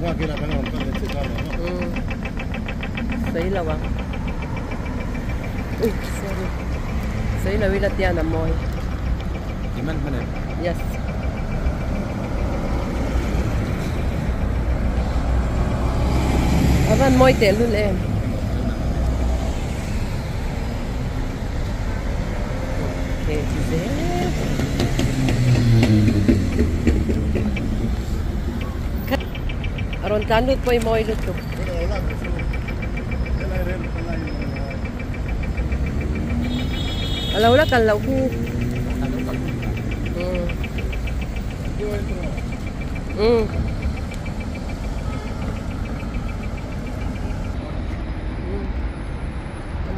hoa kia là cái nào con sẽ cho nó. Sấy là vâng. Ui, sorry. Sấy là vì là tiền là mồi. Gimana mana? Yes. Avan mồi tệ luôn em. Okay, chị dễ. Aron tanut po yung mồi luto. Alaw lah kalau ku.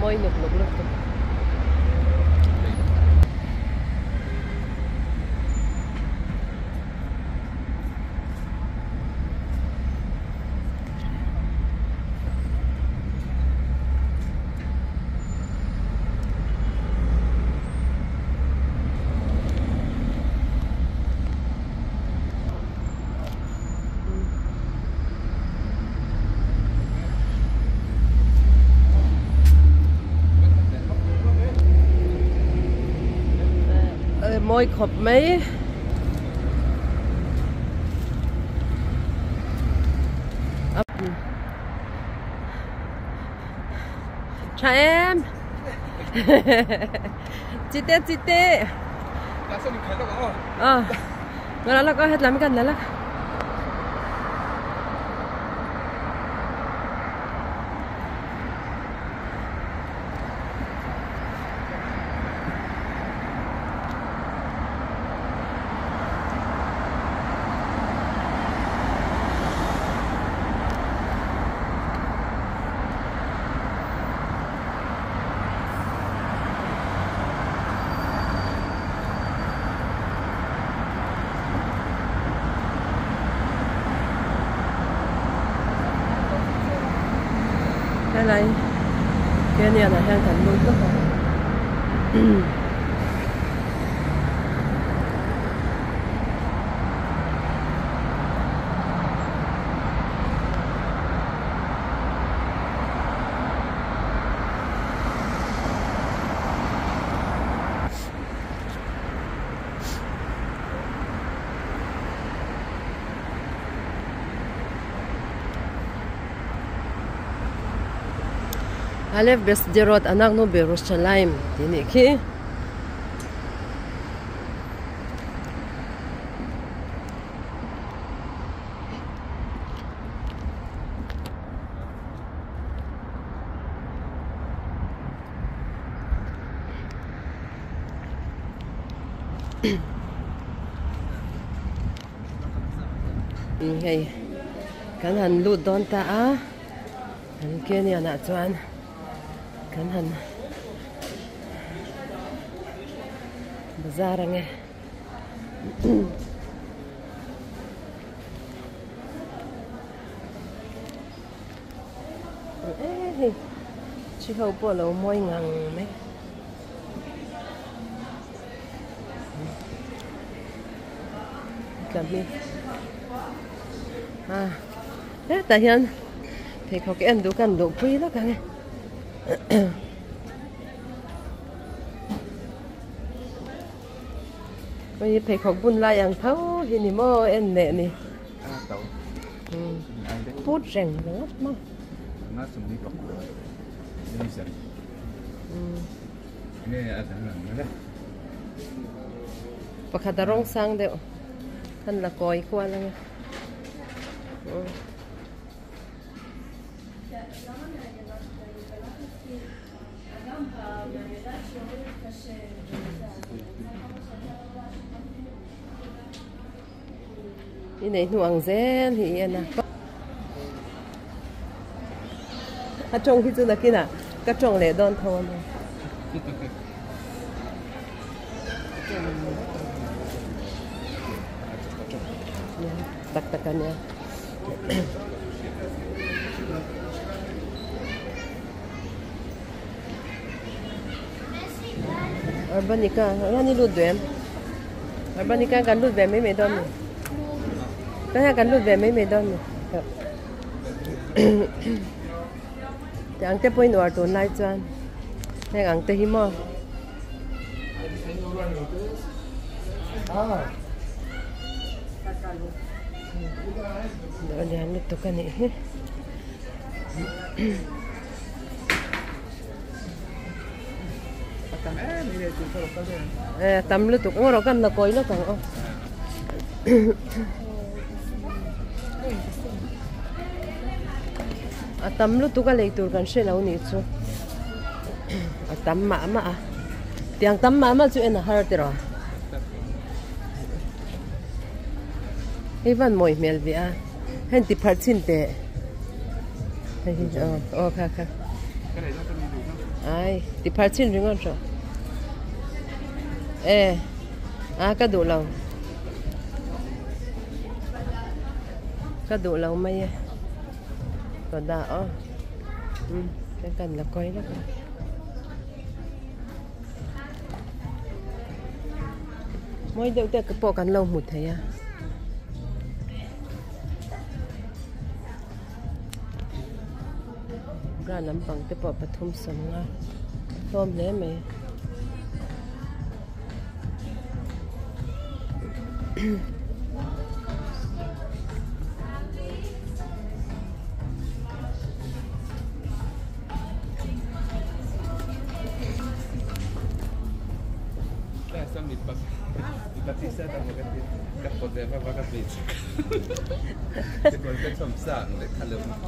Mồi nục luto. Môi khộp mấy chào em. Chị tê nó là có hết lắm gần đó là cái này kia này là hang thành luôn đó. Alef besderot anak no Jerusalem ini ki hey kan han lut don ta a han kia ni anak chuan kan han bazar nge chi hậu bỏ lẩu môi ngang mấy làm đi thế tại hiện thì có cái ăn đủ cần đủ quý đó cả nghe. Bây giờ phải học bún lai ăn thấu thì ni mò em nè nè. Phút rèn lắm mà. Nó sum đi cọc. Đi xem. Nghe ăn thằng đó. Pagkadarong sang deo. Kan la koi kwa lang. Đi này nuông zen thì na. À trông khi chưa kia nè, các trông lệ đòn thôn. Tak-takannya. Urbanica, ini lut em. Urbanica kan lut về mấy don. Cái này kan lut về mấy don. Ang te point war ton lai chuan heng ang te hi mo lian lu tuk ani tam lu tuk ngoro kan na koi lo kang o tam lu tuk a lei tur kan she lo ni chu tam ma ma tiang tam ma ma chu en har te ro Ivan moi mel via hen ti pharchin te o kha kha ai ti pharchin ringon cho ka du lâu mai còn đã cái cần là coi đó mỗi đầu tiên cái bộ cần lâu một thấy ra nắm bằng cái bộ bát thum sầm nga tôm đấy mày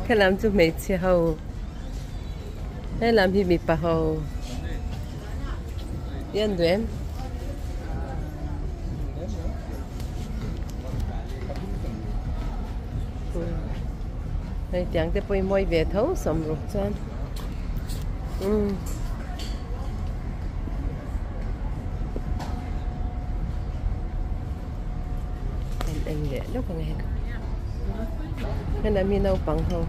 cái làm cho mấy chị hầu hay làm gì bị bà hầu yên tuyến này chẳng tới bôi môi về thấu sầm ruột chân anh để lúc còn nghe nên là mi nâu bằng không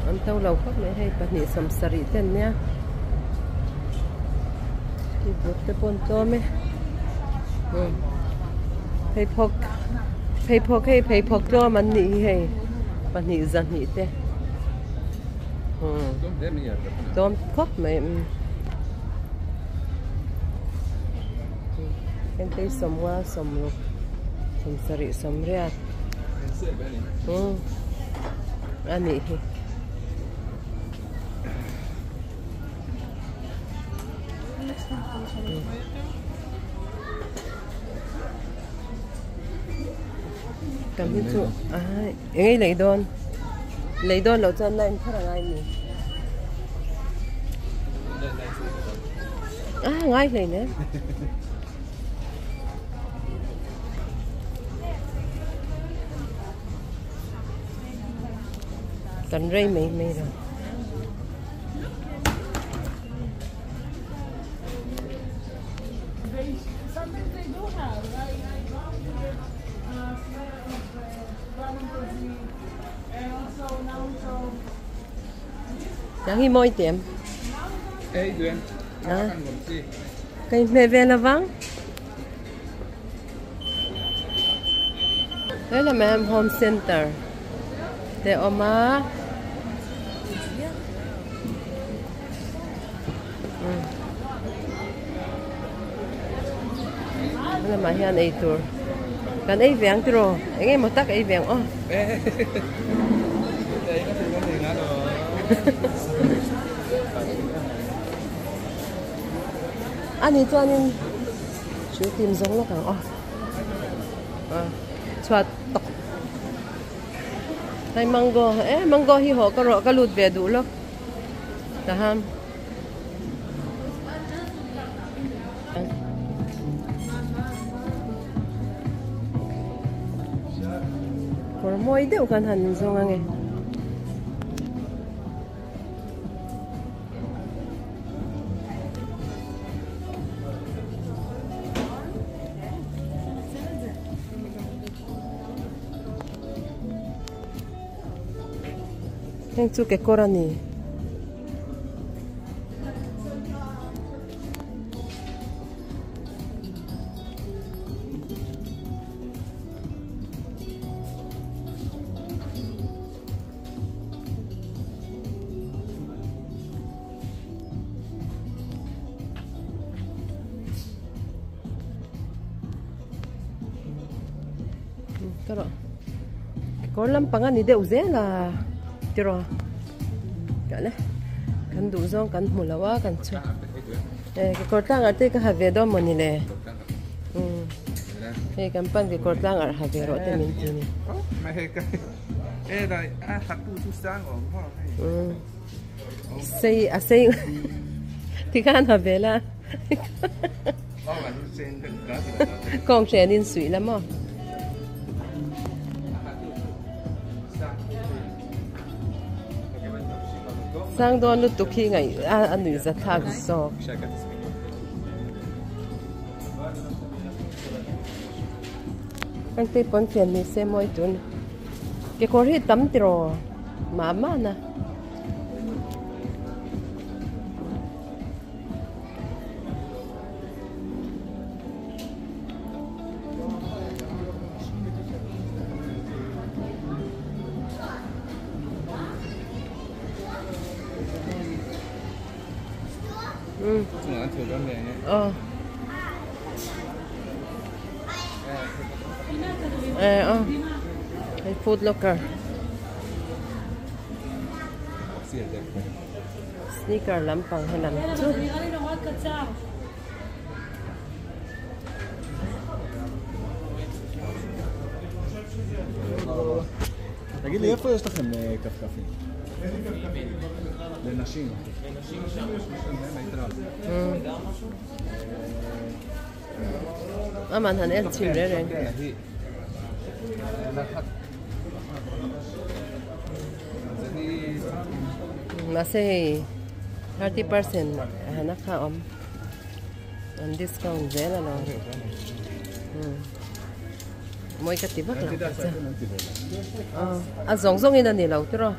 anh tàu lầu khóc này hay bật nhị sầm sari tên nha thì bút cái bồn tôm ấy hay phok cho mình nhị hay bật nhị dần nhị thế tôm khóc mày em thấy sầm hoa sầm lục sầm sari sầm riat anh nhị cầm hết chỗ ngay lấy đòn lẩu chân lên thật là ngay nhỉ ngay này nữa cần rây mày rồi chẳng hi môi tiệm cây mê về là vắng đây là mẹ home center để oma đây là mà hiện ấy tour cần ấy vàng rồi anh em một tắc ấy vàng anh ấy cho anh chú tìm giống nó càng cho tóc hay mango hi họ có rõ cái lụt về đủ lắm đã ham còn mỗi đều cần hành giống anh ấy 행주 개꼬라니 cái đó có lắm bằng anh đi đều dễ là chưa rồi cái này cần đủ rong cần mù lava cần cho cái cột tang ở đây cái hạt về đó mà nè lệ cái pan cái cột tang ở hạt về rồi thì mình chỉ mày cái này hạt tu tu sang ở xây thì cái hạt về là còn trẻ nên suy lắm mà sang đó nó tụt khi ngày anh nữ rất thà so anh thấy bọn phiền này xem mọi tuần cái con hết tắm rồi mà nè cái food locker sneaker lắm bằng hay làm chút תגיד לי, איפה יש לכם כפכפים? לנשים. אמן הנאל צ'ימררן. masih 30% anak kaum on discount zela lo moi ka tibak lang a zong zong ina ni lo tro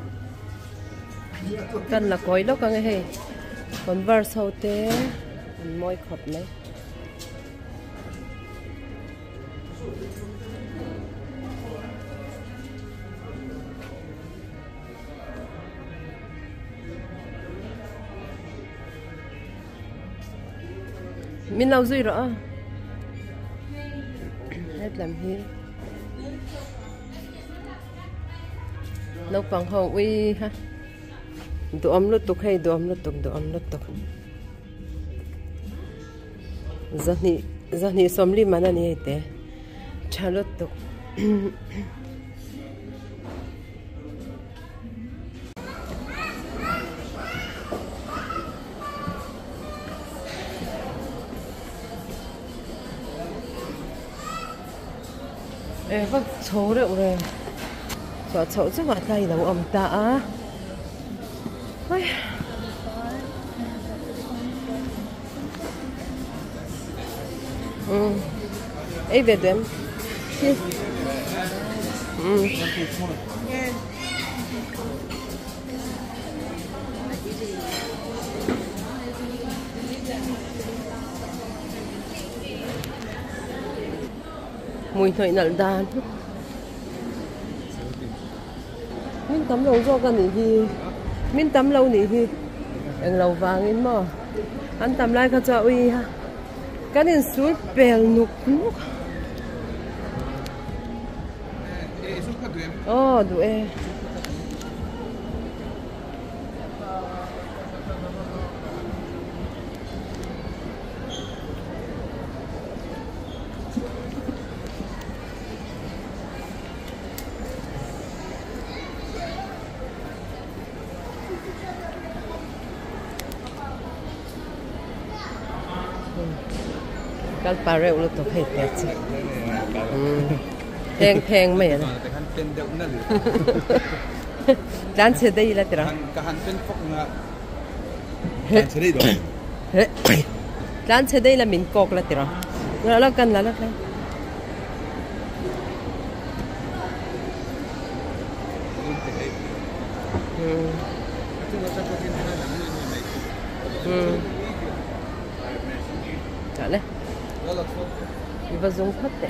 kan la koi lo ka nge he converse hote moi khop mai mình lâu rồi rõ hết làm hi nấu bằng hồng uy ha đồ ấm lót tục hay đồ ấm lót tục giờ nị xóm li mà nè nị thế cha lót tục vâng số rượu rồi cho cháu chắc là tay đầu ẩm tạ ấy về dem mùi thổi nở đàn mình tắm lâu cho cái gì mình tắm lâu nỉ thì anh lâu vàng in mà anh tắm lại cái cho uy ha cái này suốt bèl nục nục đuổi cái bà rượu nó tục hết đẹp chứ thèn mày này đan chơi đây là tira đan chơi đây là mình cọc là tira là cần là trả lấy và dùng thất tệ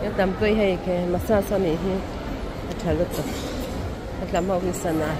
cái tầm cây hay cái massage này thì trả lượt rồi làm màu cái sana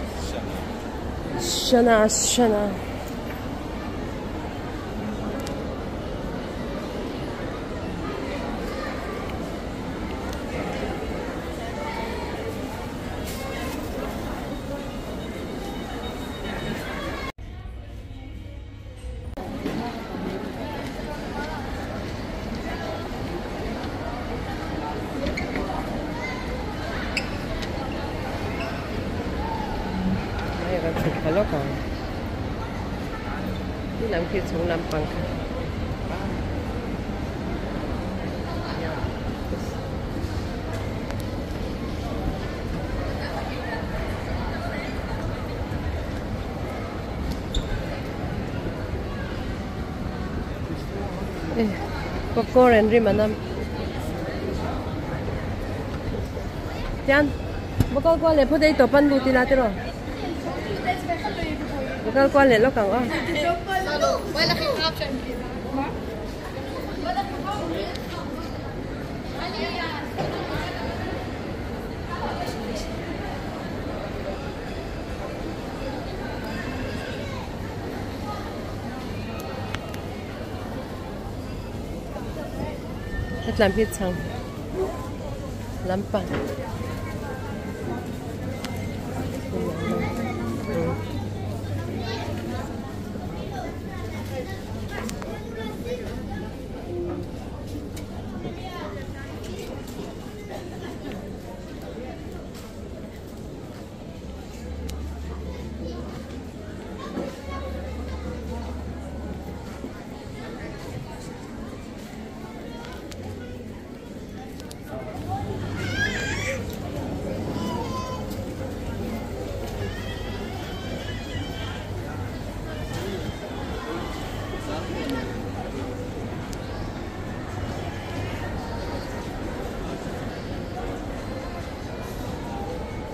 lo ka ni lam khi chung lam pang ka popcorn ri manam Jan bakal kwa le phode to pan buti la tero bakal kwa le lo kang làm hết xong lắm bằng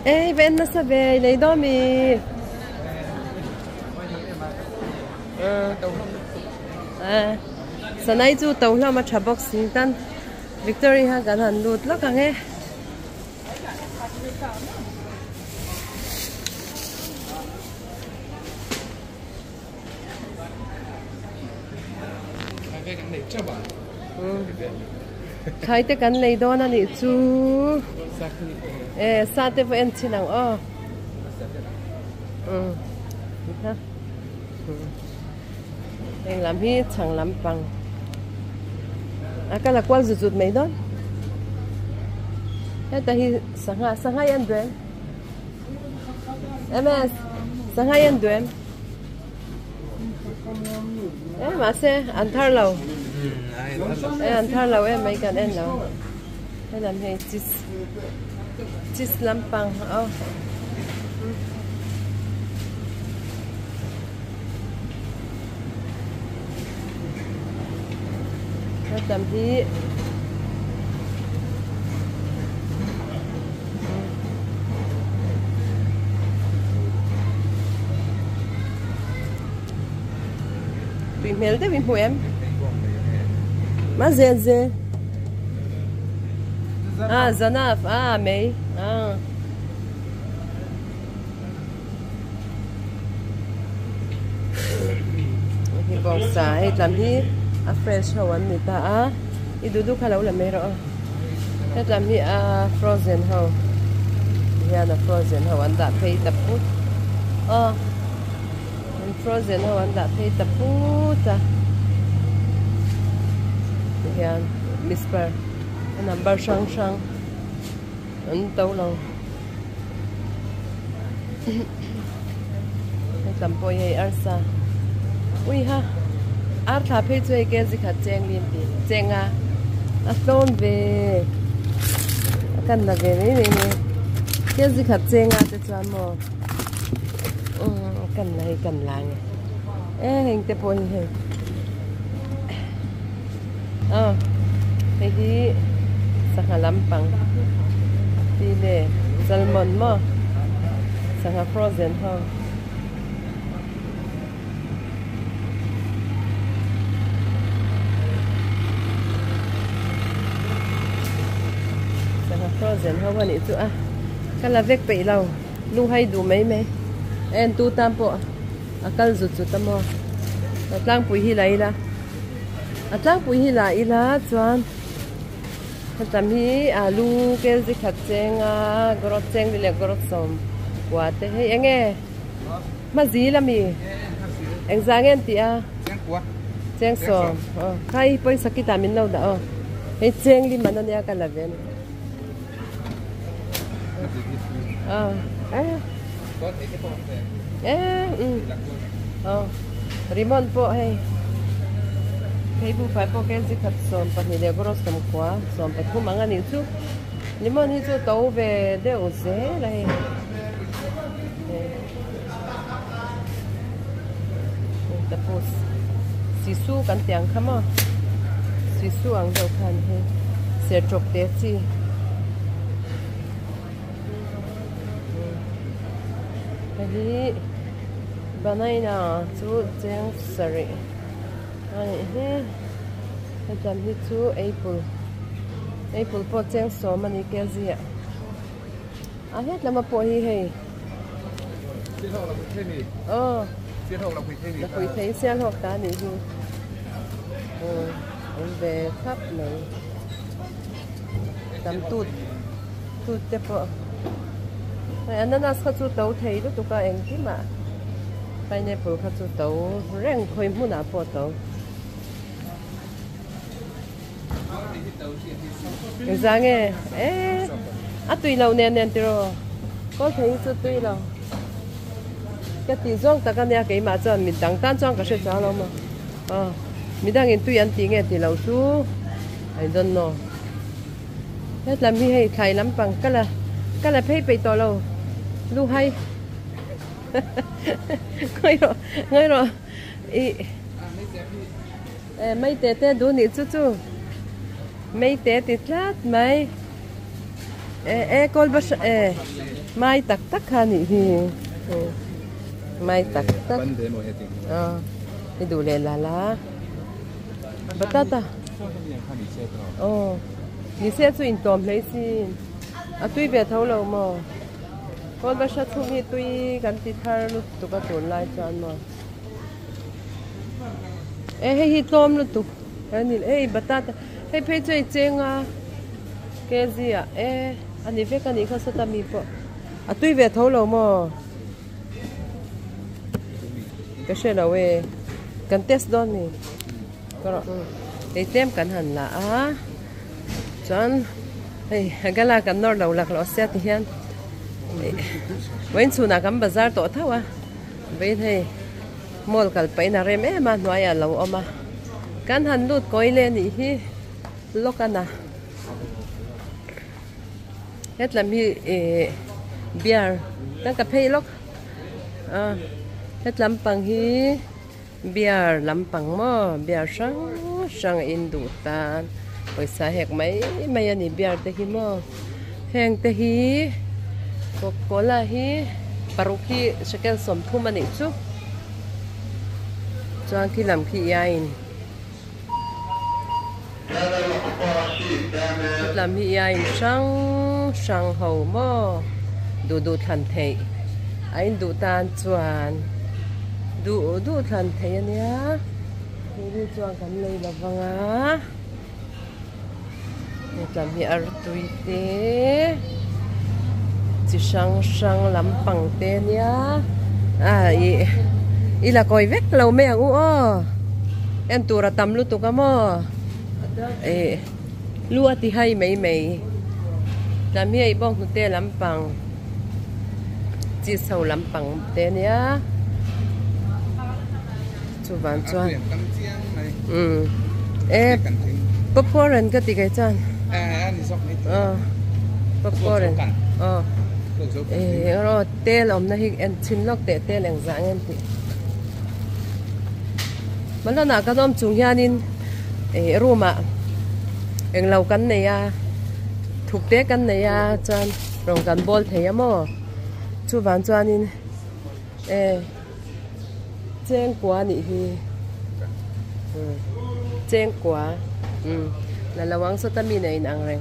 Ê, ven nó sao về lấy đó mi sáng nay chú tàu lo mà trả boxing tan Victoria ha gan hàn lụt lắm cả nghe khai te kan lấy đó na ni chú sa te ven chi nang ha anh làm hi chẳng làm bằng cái là quan rụt mấy đó cái ta hi sang hai anh đuổi em sang hai anh đuổi em mà xe ăn thar lâu em ăn thar lâu em mấy cái em lâu em làm hay cheese làm bằng làm gì tìm hiểu tới tìm em mà dễ zanaf mấy thì bông xài làm gì fresh hawan ni ta idudu kalau la mero het lam hi frozen ho ya na frozen hawan da pay taput frozen hawan da pay taputa ya misper number sang an tau lo tam poi hay arsa ui ha ar tha phê chơi cái gì khát cheng liên đi cheng à tôn về cần là về mấy này cái gì khát cheng à cho cho mò cần này cần làng hình tép bôi hình cái gì sang lắm bằng đi để salmon mò sang frozen không frozen how one itu kala vek pe lau lu hai du mai mai en tu tampo akal zut zut tamo atlang pui hi lai la atlang pui hi la ila chuan tam hi alu kel zi khat cheng grot cheng le grot som wa te he enge ma zi la mi eng zangen ti cheng kwa cheng som khai poi sakita min lo da he cheng li manan ya kala ven rimon po hay hay bu phải po cái gì thật sồn bật thì đều có sầm quá sồn bật cũng mang anh chú limon hi chú tàu về đều dễ này tapos sisu kan tiang khama sisu ang dau khan he se chok te chi Jadi banai na chú cheng sari ai he tam hi chú apple po cheng so mani ke zia a het lama po hi he Xin hậu là quỳ thế này. Xin hậu là quỳ thế này. Là quỳ thế xem học ta này hi về khắp này tam tút te po ananas kha chu tàu thei lu tuka eng ki ma pineapple kha chu tàu reng khoi mu na po tàu giang nghe tùy lâu nè nè tiro có thấy chu tùy lâu cái tiền giống ta cái này cái mà cho mình đăng tan giống cái sự sao lâu mà mình đang in tùy ăn tiền nghe tiền lâu su I don't know hết làm gì hay khai lắm bằng cái là phải bị to lâu lu hay ngay rồi mấy té đủ nít chú mấy té lát mấy con bớt mai tắc hà nị thì mai tắc đi đủ lên là batata đi xe chú in tôm lấy xin tuy về thấu lâu mà con bớt sát thùng hi tuy gần tí thar lúc tụi cái tuần lại cho anh mà hay hi tôm lúc tụi anh batata hay phải chơi chén cái gì anh ấy phải cái này không sao tạm po tuy về thấu lâu mà cái xe nào về cần test đó nè có để tem cần hẳn là chọn cái là cần nor đầu lạc lọ xe thì hiện bên xu nào cầm bazar tổ tháo bên này mall cái phải là rem mà nói à lâu mà cần hẳn lút coi lên thì lóc na hết làm hi beer đang cà phê lóc hết làm bằng hi beer làm bằng mò beer sang in đủ tan rồi xa hẹt mấy anh beer te hi mò hẹn te hi Coca-Cola hi paruki sekel som thu mani chu chuan khi làm khi yain làm hi yain sang hầu mo du than thei ain du tan chuan du than thei ania ni chuan kan lei lawanga làm hi ar tuite chỉ sang làm bằng tên nhá ý là coi vét lâu mẹ em tụi ra tầm luôn tụi cái mò lúa thì hay mấy làm hi bông tụi tên làm bằng chỉ sầu làm bằng tên nhá chú vạn chuan popcorn cái gì cái chân popcorn rồi tê om na hi en chin lok tê leng zang em ti mala na ka dom chung hianin ruma eng lau kan nei a thuk te kan nei a chan rong kan bol thei amo chu van chuanin cheng kwa ni hi cheng kwa la lawang so tami nei nang reng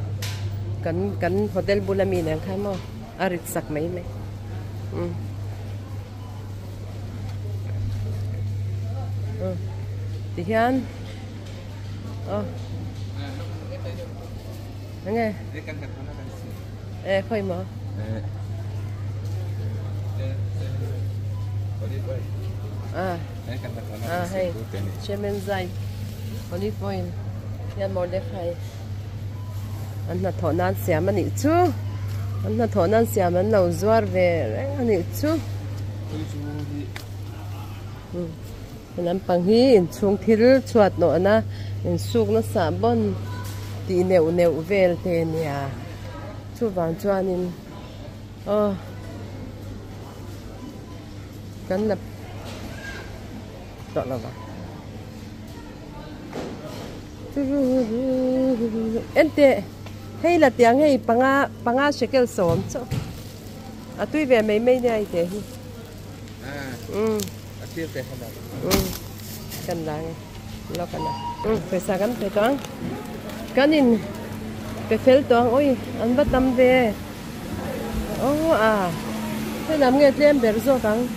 kan hotel bulamin ang kamo arit sak mai thì hian nghe khơi mà hay chemen zai olive oil yan more de khai anh là thọ nan xẻ mà nị chú anh là thọ nan xẻ mà lâu zuar về anh nị chú Làm bằng hi in chung thil chuột nọ na in suk nó sa bon ti neu neu vel te nia chu wang chuan in kan la to la ba ente hei la tiang hei panga shekel som cho a tui ve mai mai nei te hi Tiếp về không được. Cần là lo cần là phải sao cần phải toán cái nhìn phải phèn toán ôi anh bắt tâm về thế làm nghe thêm để rồi càng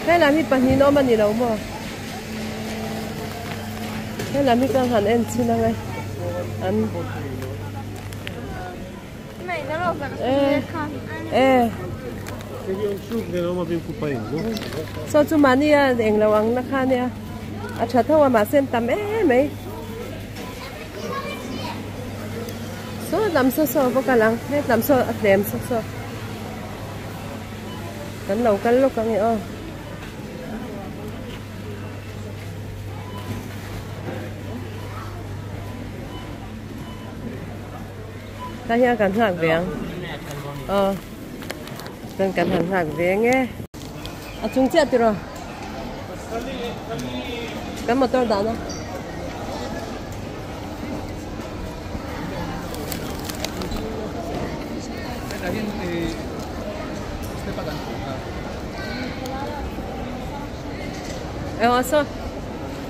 thế làm gì bạn nó mà đi đâu mà thế làm gì càng hẳn em xin ngay anh so chú mà nia anh lâu ăn nó khá nia chả thâu mà xem tầm mấy so làm so vô cả lăng hết làm so đem so cắn đầu cắn lúc cắn nghe ta hiện cần hàng vàng cần hàng vàng nghe chúng chết rồi cái motor đó nó sao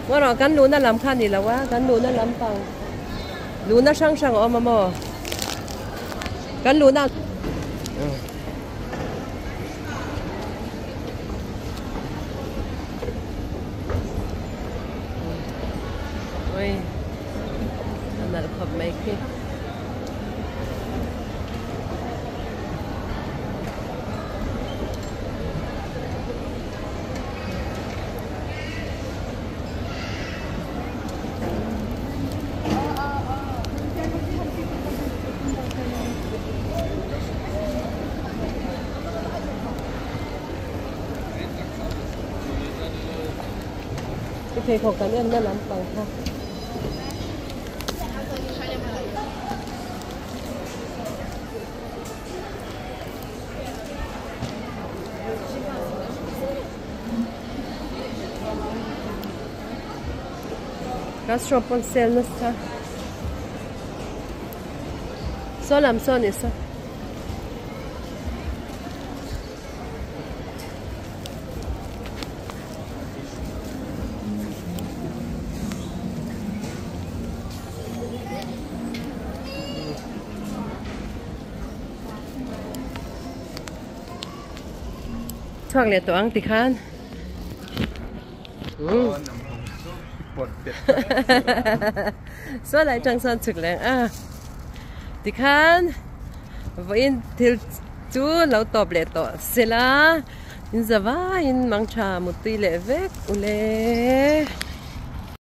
tôi nói cái lúa nó làm khăn gì là quá cái lúa nó làm bằng lúa nó sang mà cái lúa nào ôi nó là khập mấy khi thì không cần em nó làm bằng ha cái shop on sale nữa sao số làm số này sao thoáng lệ toán thì khán số lại trang son trực lệ thì khán Vawiin til chú lâu tập lệ to xela in zava in mang cha một tí lệ vek ule